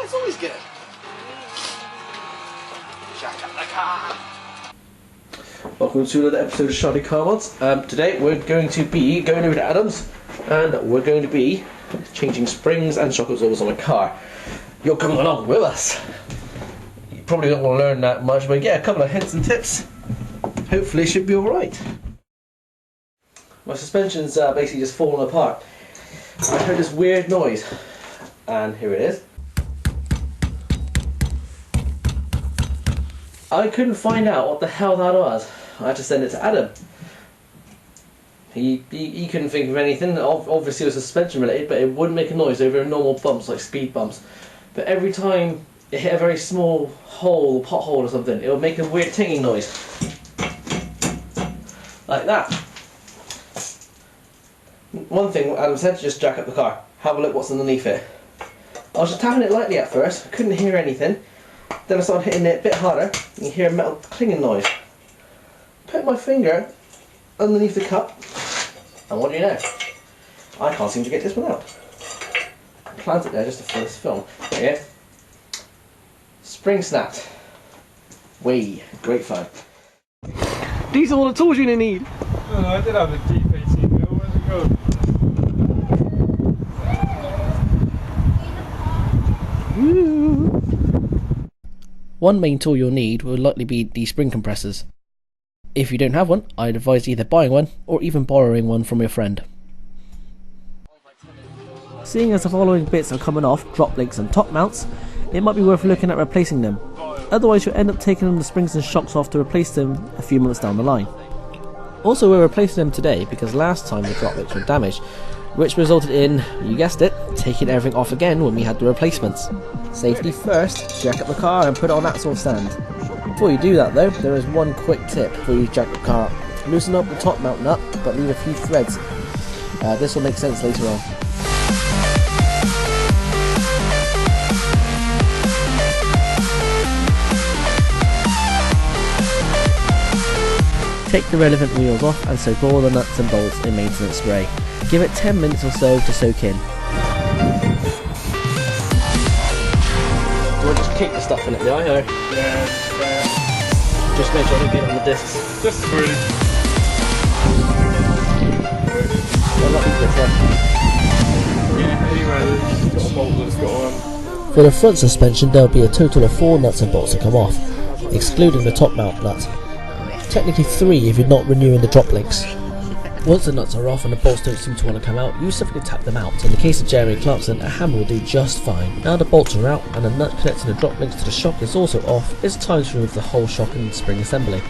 It's always good. Jack up the car. Welcome to another episode of Shoddy Car Mods. Today we're going to be going over to Adam's and we're going to be changing springs and shock absorbers on a car. You're coming along with us. You probably don't want to learn that much, but get a couple of hints and tips. Hopefully it should be alright. My suspension's basically just fallen apart. I heard this weird noise, and here it is. I couldn't find out what the hell that was. I had to send it to Adam. He couldn't think of anything. Obviously it was suspension related, but it wouldn't make a noise over normal bumps, like speed bumps. But every time it hit a very small hole, pothole or something, it would make a weird tinging noise. Like that. One thing Adam said, to just jack up the car, have a look what's underneath it. I was just tapping it lightly at first, I couldn't hear anything. Then I started hitting it a bit harder, and you hear a metal clinging noise. Put my finger underneath the cup, and what do you know? I can't seem to get this one out. Plant it there just for this film. There you go. Spring snapped. Way, great fun. These are all the tools you're going to need. No, I did have a deep 18 mil. Where's it go? Woo. One main tool you'll need will likely be the spring compressors. If you don't have one, I'd advise either buying one or even borrowing one from your friend. Seeing as the following bits are coming off, drop links and top mounts, it might be worth looking at replacing them. Otherwise you'll end up taking the springs and shocks off to replace them a few months down the line. Also, we're replacing them today because last time the drop links were damaged, which resulted in, you guessed it, taking everything off again when we had the replacements. Safety first, jack up the car and put it on that sort of stand. Before you do that though, there is one quick tip before you jack the car up. Loosen up the top mount nut, but leave a few threads. This will make sense later on. Take the relevant wheels off and soak all the nuts and bolts in maintenance spray. Give it 10 minutes or so to soak in. We'll just kick the stuff in it, do I? Or? Yeah, just make sure you get it on the discs. just through. Well, not these bits there. Yeah, anyway, there's got a bolt that's got on. For the front suspension, there will be a total of 4 nuts and bolts to come off, excluding the top mount nut. Technically 3 if you're not renewing the drop links. Once the nuts are off and the bolts don't seem to want to come out, you simply tap them out. In the case of Jeremy Clarkson, a hammer will do just fine. Now the bolts are out and the nut connecting the drop links to the shock is also off, it's time to remove the whole shock and spring assembly.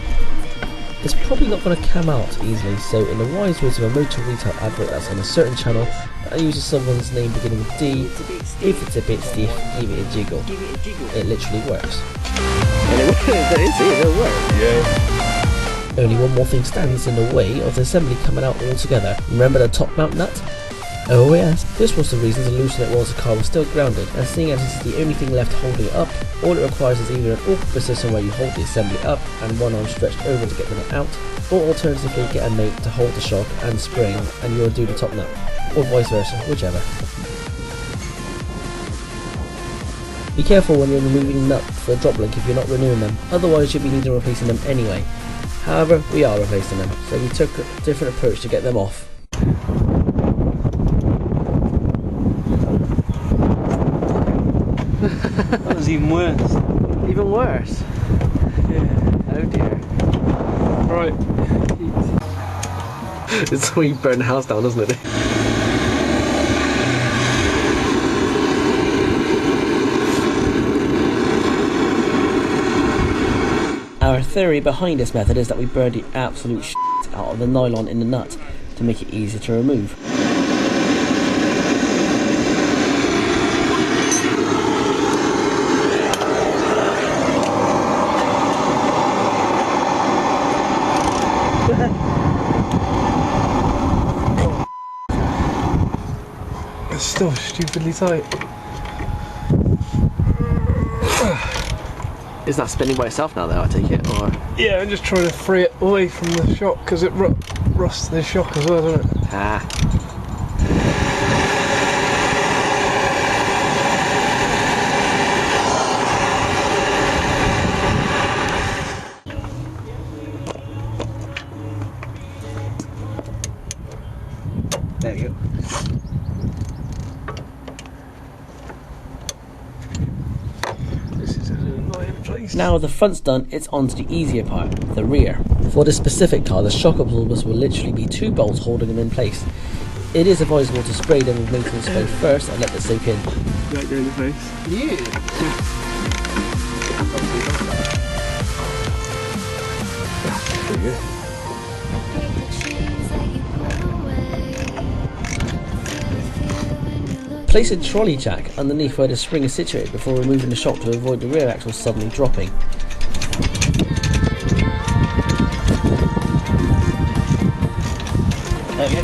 It's probably not going to come out easily, so in the wise words of a motor retail advert that's on a certain channel that uses someone's name beginning with D, if it's a bit stiff, give it a jiggle. It literally works. And it works. Yeah. Only one more thing stands in the way of the assembly coming out altogether. Remember the top mount nut? Oh yes, this was the reason to loosen it whilst the car was still grounded, and seeing as this is the only thing left holding it up, all it requires is either an awkward position where you hold the assembly up and one arm stretched over to get the nut out, or alternatively get a mate to hold the shock and spring and you'll do the top nut, or vice versa, whichever. Be careful when you're removing nut for a drop link if you're not renewing them, otherwise you'll be needing replacing them anyway. However, we are replacing them, so we took a different approach to get them off. That was even worse. Even worse? Yeah. Oh dear. Right. It's the way you burn the house down, isn't it? Our theory behind this method is that we burn the absolute shit out of the nylon in the nut to make it easier to remove. It's still stupidly tight. Is that spinning by itself now though, I take it? Or? Yeah, I'm just trying to free it away from the shock because it rusts the shock as well, doesn't it? Ah. please. Now the front's done, it's on to the easier part, the rear. For this specific car, the shock absorbers will literally be 2 bolts holding them in place. It is advisable to spray them with maintenance spray first and let that soak in. Right there in the face. Yeah. Pretty good. Place a trolley jack underneath where the spring is situated before removing the shock to avoid the rear axle suddenly dropping. There we go.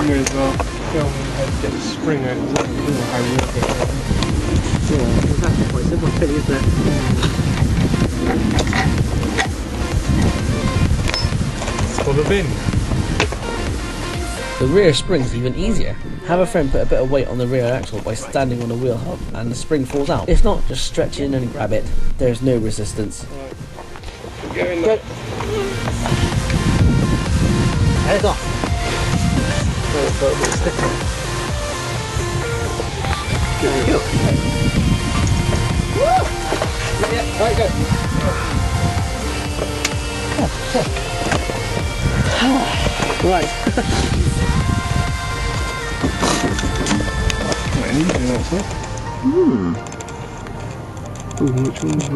Here as well. Go on ahead and get the spring out as well. I don't know how you work it out. Yeah, it's actually quite simple, really, isn't it? It's for the bin. The rear spring's even easier. Have a friend put a bit of weight on the rear axle by standing on the wheel hub and the spring falls out. If not, just stretch in and grab it. There's no resistance. Go in there. Head off. Oh, got a bit of stick on. There you go. Yeah, right, go. Right. Quite an easy one, that's it. Which one is it?